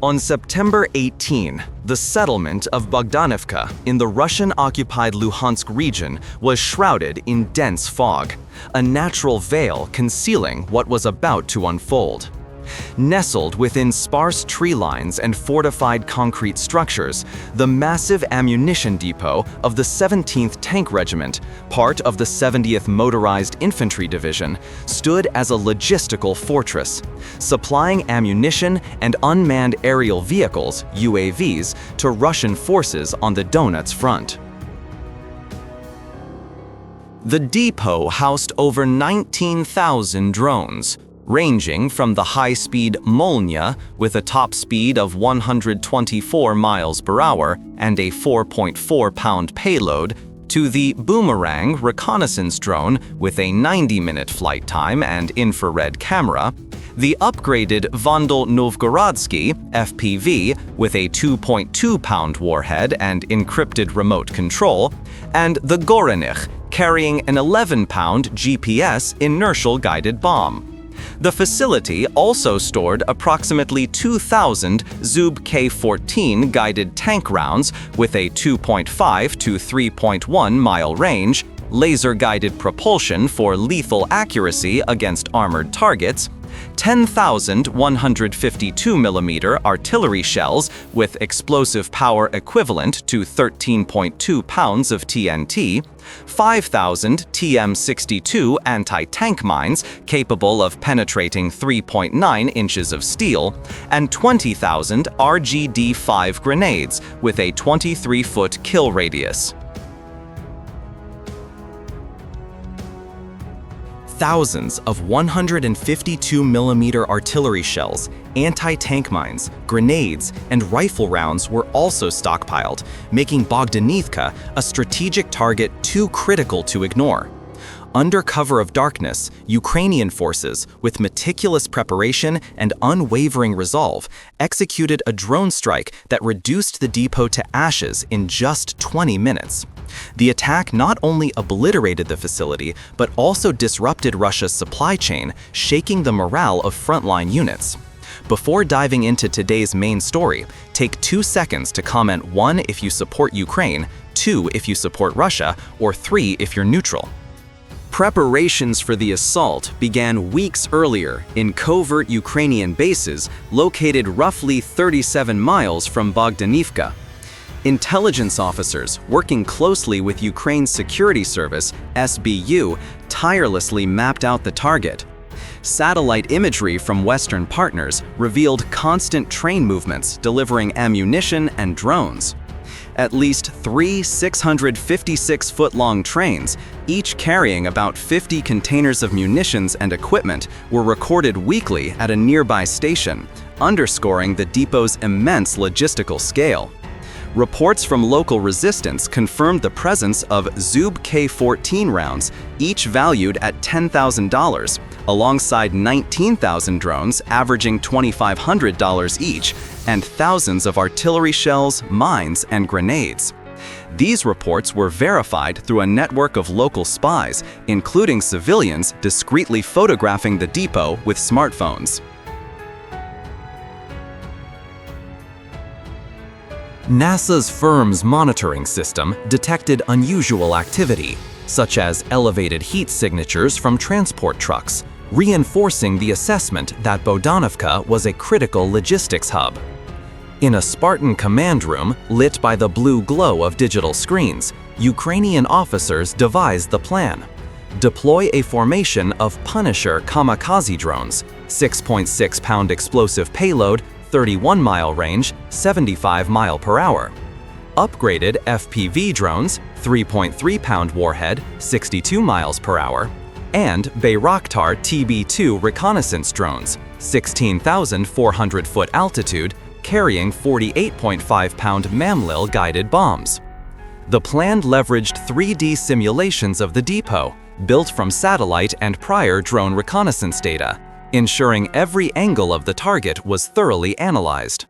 On September 18, the settlement of Bohdanivka in the Russian-occupied Luhansk region was shrouded in dense fog, a natural veil concealing what was about to unfold. Nestled within sparse tree lines and fortified concrete structures, the massive ammunition depot of the 17th Tank Regiment, part of the 70th Motorized Infantry Division, stood as a logistical fortress, supplying ammunition and unmanned aerial vehicles, UAVs, to Russian forces on the Donets front. The depot housed over 19,000 drones, ranging from the high-speed Molnya with a top speed of 124 miles per hour and a 4.4-pound payload, to the Boomerang reconnaissance drone with a 90-minute flight time and infrared camera, the upgraded Vandal Novgorodsky FPV with a 2.2-pound warhead and encrypted remote control, and the Gorenich carrying an 11-pound GPS inertial guided bomb. The facility also stored approximately 2,000 Zub K-14 guided tank rounds with a 2.5 to 3.1 mile range, laser-guided propulsion for lethal accuracy against armored targets, 10,000 152mm artillery shells with explosive power equivalent to 13.2 pounds of TNT, 5,000 TM62 anti-tank mines capable of penetrating 3.9 inches of steel, and 20,000 RGD-5 grenades with a 23-foot kill radius. Thousands of 152mm artillery shells, anti-tank mines, grenades, and rifle rounds were also stockpiled, making Bohdanivka a strategic target too critical to ignore. Under cover of darkness, Ukrainian forces, with meticulous preparation and unwavering resolve, executed a drone strike that reduced the depot to ashes in just 20 minutes. The attack not only obliterated the facility, but also disrupted Russia's supply chain, shaking the morale of frontline units. Before diving into today's main story, take 2 seconds to comment 1 if you support Ukraine, 2 if you support Russia, or 3 if you're neutral. Preparations for the assault began weeks earlier in covert Ukrainian bases located roughly 37 miles from Bohdanivka. Intelligence officers working closely with Ukraine's security service, SBU, tirelessly mapped out the target. Satellite imagery from Western partners revealed constant train movements delivering ammunition and drones. At least 3 656-foot-long trains, each carrying about 50 containers of munitions and equipment, were recorded weekly at a nearby station, underscoring the depot's immense logistical scale. Reports from local resistance confirmed the presence of Zub K-14 rounds, each valued at $10,000, alongside 19,000 drones averaging $2,500 each, and thousands of artillery shells, mines, and grenades. These reports were verified through a network of local spies, including civilians discreetly photographing the depot with smartphones. NASA's FIRMS monitoring system detected unusual activity, such as elevated heat signatures from transport trucks, reinforcing the assessment that Bohdanivka was a critical logistics hub. In a Spartan command room lit by the blue glow of digital screens, Ukrainian officers devised the plan. Deploy a formation of Punisher kamikaze drones, 6.6-pound explosive payload, 31-mile range, 75 mile per hour. Upgraded FPV drones, 3.3-pound warhead, 62 miles per hour. And Bayraktar TB2 reconnaissance drones, 16,400-foot altitude, carrying 48.5-pound Mamlil guided bombs. The plan leveraged 3D simulations of the depot, built from satellite and prior drone reconnaissance data, ensuring every angle of the target was thoroughly analyzed.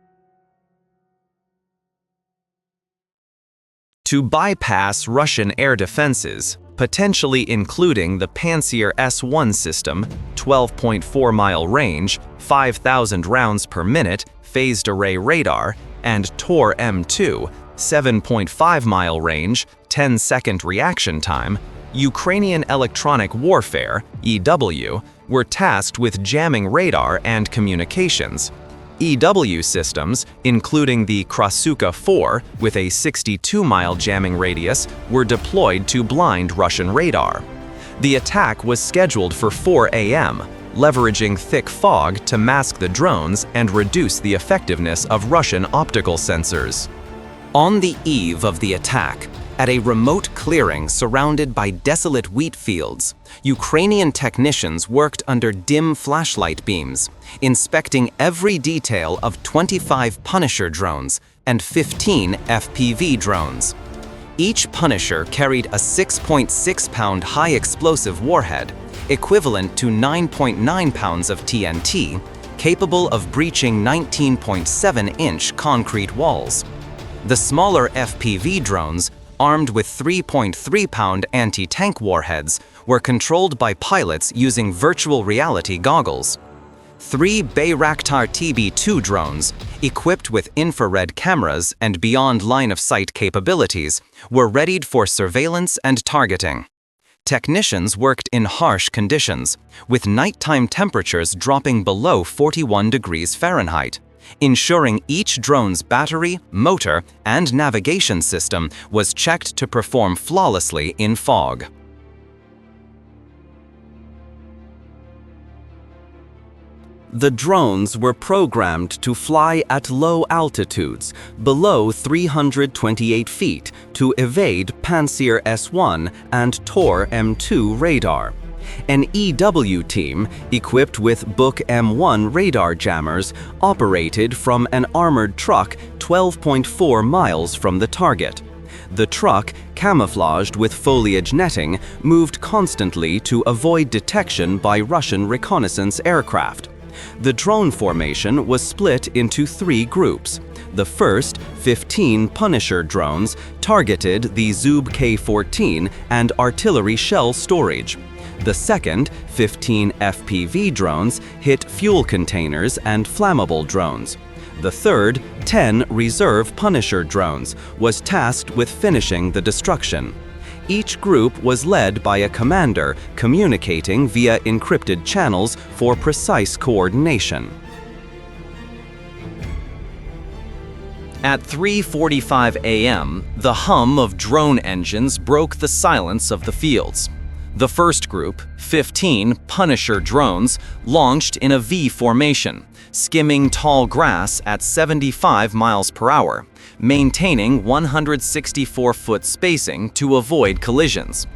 To bypass Russian air defenses, potentially including the Pantsir S-1 system, 12.4-mile range, 5,000 rounds per minute, phased array radar, and Tor M2, 7.5-mile range, 10-second reaction time, Ukrainian Electronic Warfare, EW, were tasked with jamming radar and communications. EW systems, including the Krasuka 4 with a 62-mile jamming radius, were deployed to blind Russian radar. The attack was scheduled for 4 a.m., leveraging thick fog to mask the drones and reduce the effectiveness of Russian optical sensors. On the eve of the attack, at a remote clearing surrounded by desolate wheat fields, Ukrainian technicians worked under dim flashlight beams, inspecting every detail of 25 Punisher drones and 15 FPV drones. Each Punisher carried a 6.6-pound high-explosive warhead, equivalent to 9.9 pounds of TNT, capable of breaching 19.7-inch concrete walls. The smaller FPV drones, armed with 3.3-pound anti-tank warheads, were controlled by pilots using virtual reality goggles. 3 Bayraktar TB2 drones, equipped with infrared cameras and beyond line-of-sight capabilities, were readied for surveillance and targeting. Technicians worked in harsh conditions, with nighttime temperatures dropping below 41 degrees Fahrenheit, ensuring each drone's battery, motor, and navigation system was checked to perform flawlessly in fog. The drones were programmed to fly at low altitudes, below 328 feet, to evade Pantsir S-1 and Tor M2 radar. An EW team, equipped with Book M1 radar jammers, operated from an armored truck 12.4 miles from the target. The truck, camouflaged with foliage netting, moved constantly to avoid detection by Russian reconnaissance aircraft. The drone formation was split into 3 groups. The first, 15 Punisher drones, targeted the Zub K-14 and artillery shell storage. The second, 15 FPV drones, hit fuel containers and flammable drones. The third, 10 reserve Punisher drones, was tasked with finishing the destruction. Each group was led by a commander communicating via encrypted channels for precise coordination. At 3:45 a.m., the hum of drone engines broke the silence of the fields. The first group, 15 Punisher drones, launched in a V formation, skimming tall grass at 75 miles per hour, maintaining 164-foot spacing to avoid collisions.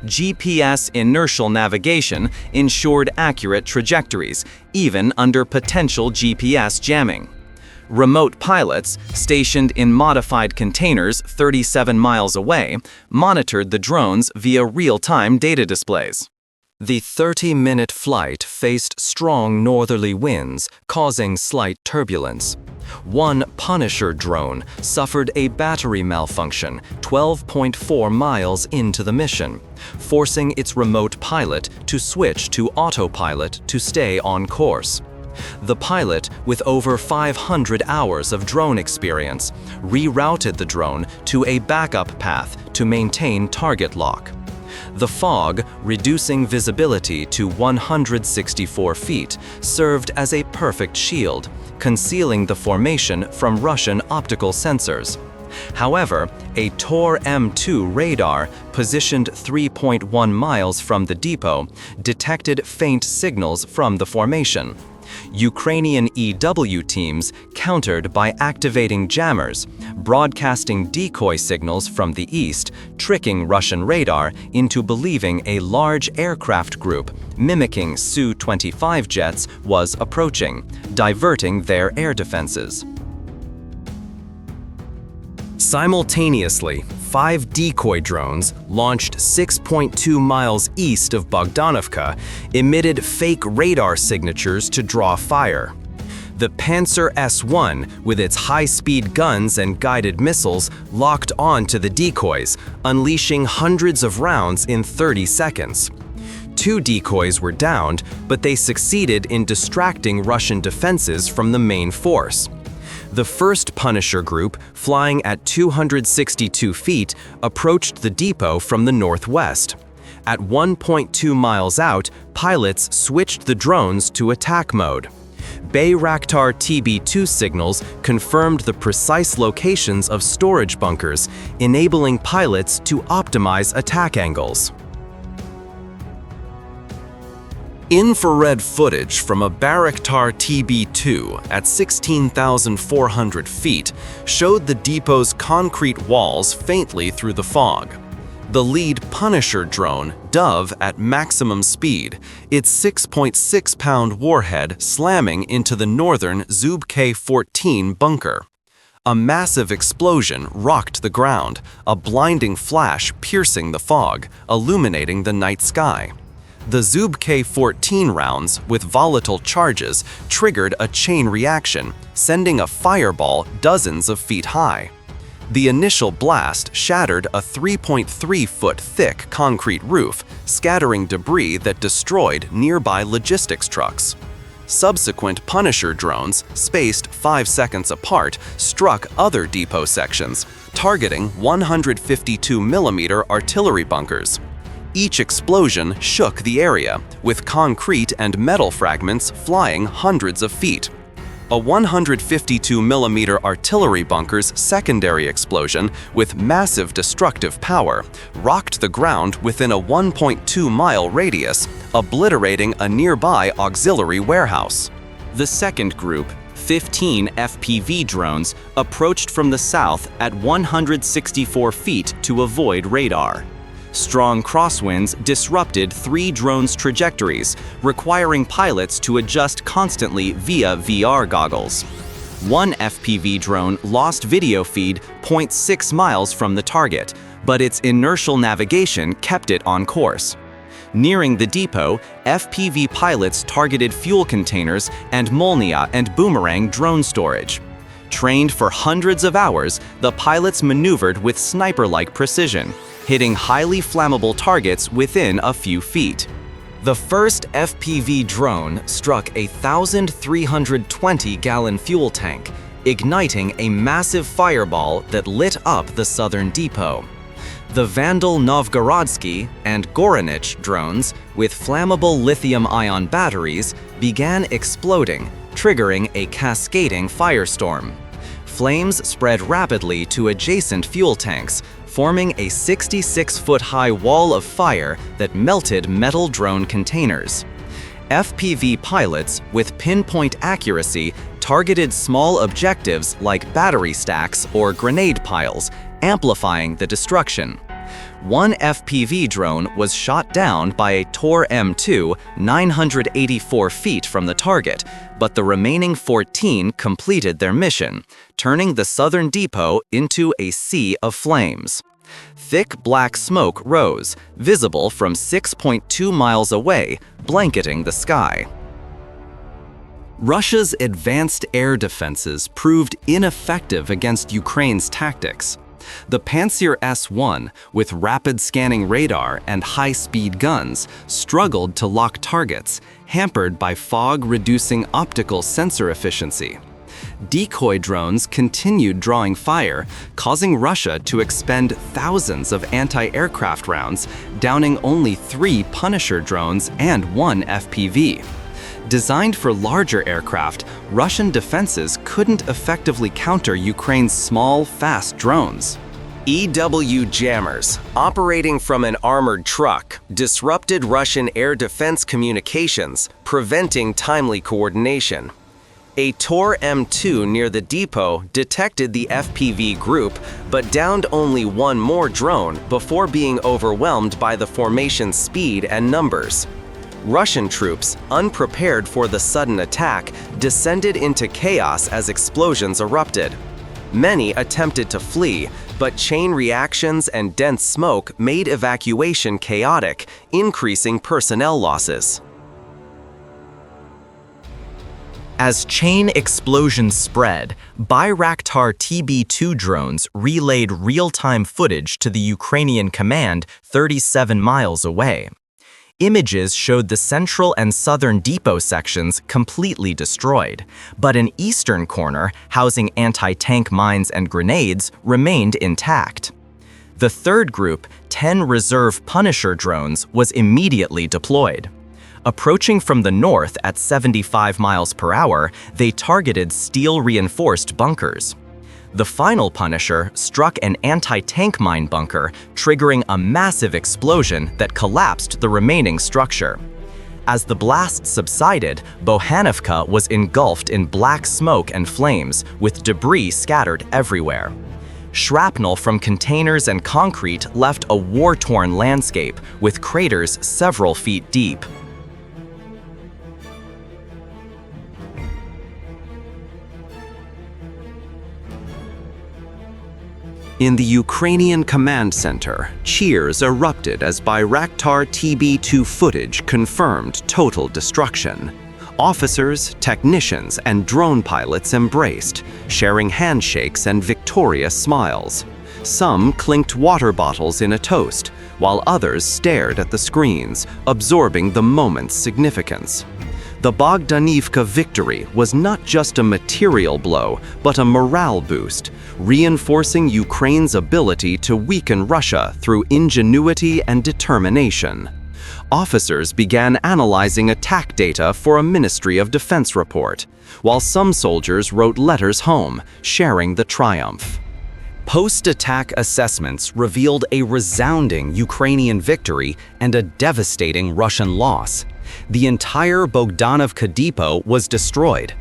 GPS inertial navigation ensured accurate trajectories, even under potential GPS jamming. Remote pilots, stationed in modified containers 37 miles away, monitored the drones via real-time data displays. The 30-minute flight faced strong northerly winds, causing slight turbulence. One Punisher drone suffered a battery malfunction 12.4 miles into the mission, forcing its remote pilot to switch to autopilot to stay on course. The pilot, with over 500 hours of drone experience, rerouted the drone to a backup path to maintain target lock. The fog, reducing visibility to 164 feet, served as a perfect shield, concealing the formation from Russian optical sensors. However, a Tor M2 radar, positioned 3.1 miles from the depot, detected faint signals from the formation. Ukrainian EW teams countered by activating jammers, broadcasting decoy signals from the east, tricking Russian radar into believing a large aircraft group, mimicking Su-25 jets, was approaching, diverting their air defenses. Simultaneously, 5 decoy drones, launched 6.2 miles east of Bohdanivka, emitted fake radar signatures to draw fire. The Pantsir S-1, with its high-speed guns and guided missiles, locked on to the decoys, unleashing hundreds of rounds in 30 seconds. 2 decoys were downed, but they succeeded in distracting Russian defenses from the main force. The first Punisher group, flying at 262 feet, approached the depot from the northwest. At 1.2 miles out, pilots switched the drones to attack mode. Bayraktar TB2 signals confirmed the precise locations of storage bunkers, enabling pilots to optimize attack angles. Infrared footage from a Bayraktar TB2 at 16,400 feet showed the depot's concrete walls faintly through the fog. The lead Punisher drone dove at maximum speed, its 6.6-pound warhead slamming into the northern Zub-K-14 bunker. A massive explosion rocked the ground, a blinding flash piercing the fog, illuminating the night sky. The Zub-K-14 rounds, with volatile charges, triggered a chain reaction, sending a fireball dozens of feet high. The initial blast shattered a 3.3-foot thick concrete roof, scattering debris that destroyed nearby logistics trucks. Subsequent Punisher drones, spaced 5 seconds apart, struck other depot sections, targeting 152mm artillery bunkers. Each explosion shook the area, with concrete and metal fragments flying hundreds of feet. A 152mm artillery bunker's secondary explosion, with massive destructive power, rocked the ground within a 1.2-mile radius, obliterating a nearby auxiliary warehouse. The second group, 15 FPV drones, approached from the south at 164 feet to avoid radar. Strong crosswinds disrupted 3 drones' trajectories, requiring pilots to adjust constantly via VR goggles. One FPV drone lost video feed 0.6 miles from the target, but its inertial navigation kept it on course. Nearing the depot, FPV pilots targeted fuel containers and Molnia and Boomerang drone storage. Trained for hundreds of hours, the pilots maneuvered with sniper-like precision, hitting highly flammable targets within a few feet. The first FPV drone struck a 1,320-gallon fuel tank, igniting a massive fireball that lit up the southern depot. The Vandal Novgorodsky and Goranich drones, with flammable lithium-ion batteries, began exploding, triggering a cascading firestorm. Flames spread rapidly to adjacent fuel tanks, forming a 66-foot-high wall of fire that melted metal drone containers. FPV pilots, with pinpoint accuracy, targeted small objectives like battery stacks or grenade piles, amplifying the destruction. One FPV drone was shot down by a Tor M2 984 feet from the target, but the remaining 14 completed their mission, turning the southern depot into a sea of flames. Thick black smoke rose, visible from 6.2 miles away, blanketing the sky. Russia's advanced air defenses proved ineffective against Ukraine's tactics. The Pantsir S-1, with rapid scanning radar and high-speed guns, struggled to lock targets, hampered by fog-reducing optical sensor efficiency. Decoy drones continued drawing fire, causing Russia to expend thousands of anti-aircraft rounds, downing only 3 Punisher drones and 1 FPV. Designed for larger aircraft, Russian defenses couldn't effectively counter Ukraine's small, fast drones. EW jammers, operating from an armored truck, disrupted Russian air defense communications, preventing timely coordination. A Tor M2 near the depot detected the FPV group, but downed only 1 more drone before being overwhelmed by the formation's speed and numbers. Russian troops, unprepared for the sudden attack, descended into chaos as explosions erupted. Many attempted to flee, but chain reactions and dense smoke made evacuation chaotic, increasing personnel losses. As chain explosions spread, Bayraktar TB2 drones relayed real-time footage to the Ukrainian command 37 miles away. Images showed the central and southern depot sections completely destroyed, but an eastern corner housing anti-tank mines and grenades remained intact. The third group, 10 reserve Punisher drones, was immediately deployed. Approaching from the north at 75 miles per hour, they targeted steel-reinforced bunkers. The final Punisher struck an anti-tank mine bunker, triggering a massive explosion that collapsed the remaining structure. As the blast subsided, Bohdanivka was engulfed in black smoke and flames, with debris scattered everywhere. Shrapnel from containers and concrete left a war-torn landscape, with craters several feet deep. In the Ukrainian command center, cheers erupted as Bayraktar TB2 footage confirmed total destruction. Officers, technicians, and drone pilots embraced, sharing handshakes and victorious smiles. Some clinked water bottles in a toast, while others stared at the screens, absorbing the moment's significance. The Bohdanivka victory was not just a material blow, but a morale boost, reinforcing Ukraine's ability to weaken Russia through ingenuity and determination. Officers began analyzing attack data for a Ministry of Defense report, while some soldiers wrote letters home, sharing the triumph. Post-attack assessments revealed a resounding Ukrainian victory and a devastating Russian loss. The entire Bohdanivka depot was destroyed.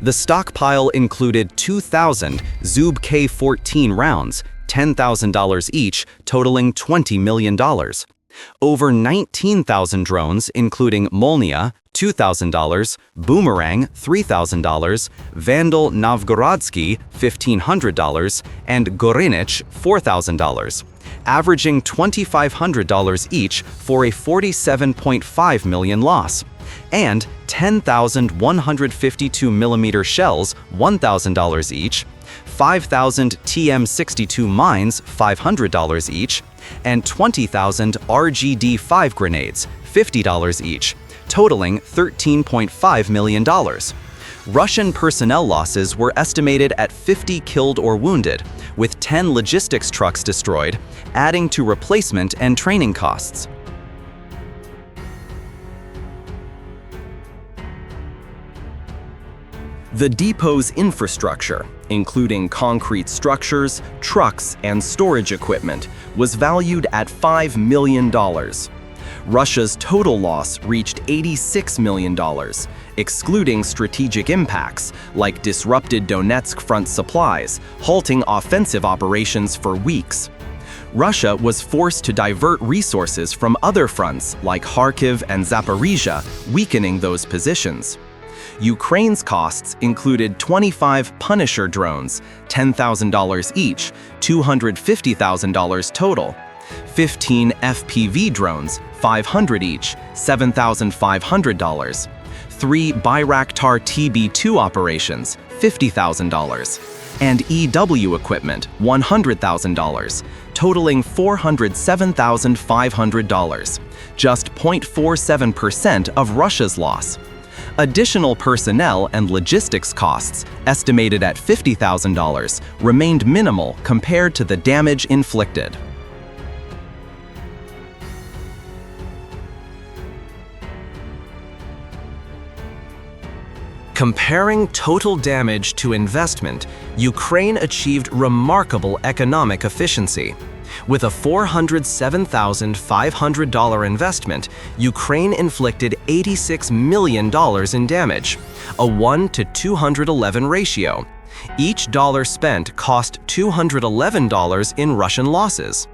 The stockpile included 2,000 Zub K-14 rounds, $10,000 each, totaling $20 million. Over 19,000 drones, including Molnia, $2,000, Boomerang, $3,000, Vandal Novgorodsky, $1,500, and Gorinich, $4,000, averaging $2,500 each for a $47.5 million loss, and 10,152mm shells, $1,000 each, 5,000 TM62 mines, $500 each, and 20,000 RGD-5 grenades, $50 each, totaling $13.5 million. Russian personnel losses were estimated at 50 killed or wounded, with 10 logistics trucks destroyed, adding to replacement and training costs. The depot's infrastructure, including concrete structures, trucks, and storage equipment, was valued at $5 million. Russia's total loss reached $86 million, excluding strategic impacts like disrupted Donetsk front supplies, halting offensive operations for weeks. Russia was forced to divert resources from other fronts like Kharkiv and Zaporizhia, weakening those positions. Ukraine's costs included 25 Punisher drones, $10,000 each, $250,000 total, 15 FPV drones, $500 each, $7,500, 3 Bayraktar TB2 operations, $50,000, and EW equipment, $100,000, totaling $407,500, just 0.47% of Russia's loss. Additional personnel and logistics costs, estimated at $50,000, remained minimal compared to the damage inflicted. Comparing total damage to investment, Ukraine achieved remarkable economic efficiency. With a $407,500 investment, Ukraine inflicted $86 million in damage, a 1-to-211 ratio. Each dollar spent cost $211 in Russian losses.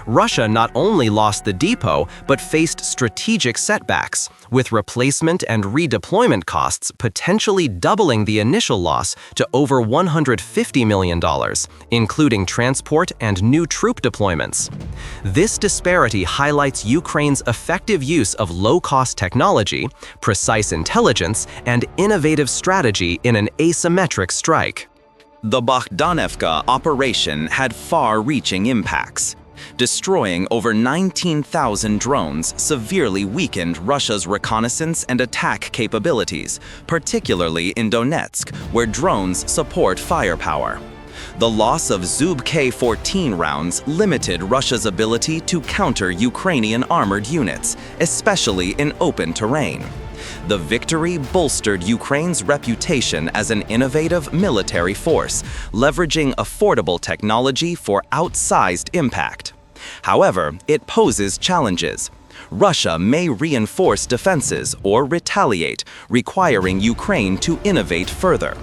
Russia not only lost the depot, but faced strategic setbacks, with replacement and redeployment costs potentially doubling the initial loss to over $150 million, including transport and new troop deployments. This disparity highlights Ukraine's effective use of low-cost technology, precise intelligence, and innovative strategy in an asymmetric strike. The Bohdanivka operation had far-reaching impacts. Destroying over 19,000 drones severely weakened Russia's reconnaissance and attack capabilities, particularly in Donetsk, where drones support firepower. The loss of Zub K-14 rounds limited Russia's ability to counter Ukrainian armored units, especially in open terrain. The victory bolstered Ukraine's reputation as an innovative military force, leveraging affordable technology for outsized impact. However, it poses challenges. Russia may reinforce defenses or retaliate, requiring Ukraine to innovate further.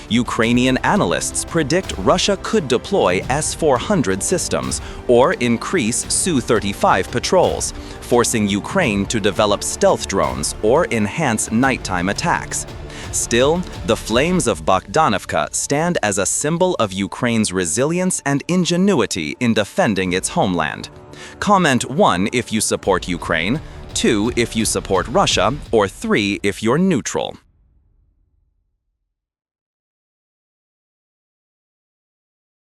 Ukrainian analysts predict Russia could deploy S-400 systems or increase Su-35 patrols, forcing Ukraine to develop stealth drones or enhance nighttime attacks. Still, the flames of Bohdanivka stand as a symbol of Ukraine's resilience and ingenuity in defending its homeland. Comment 1 if you support Ukraine, 2 if you support Russia, or 3 if you're neutral.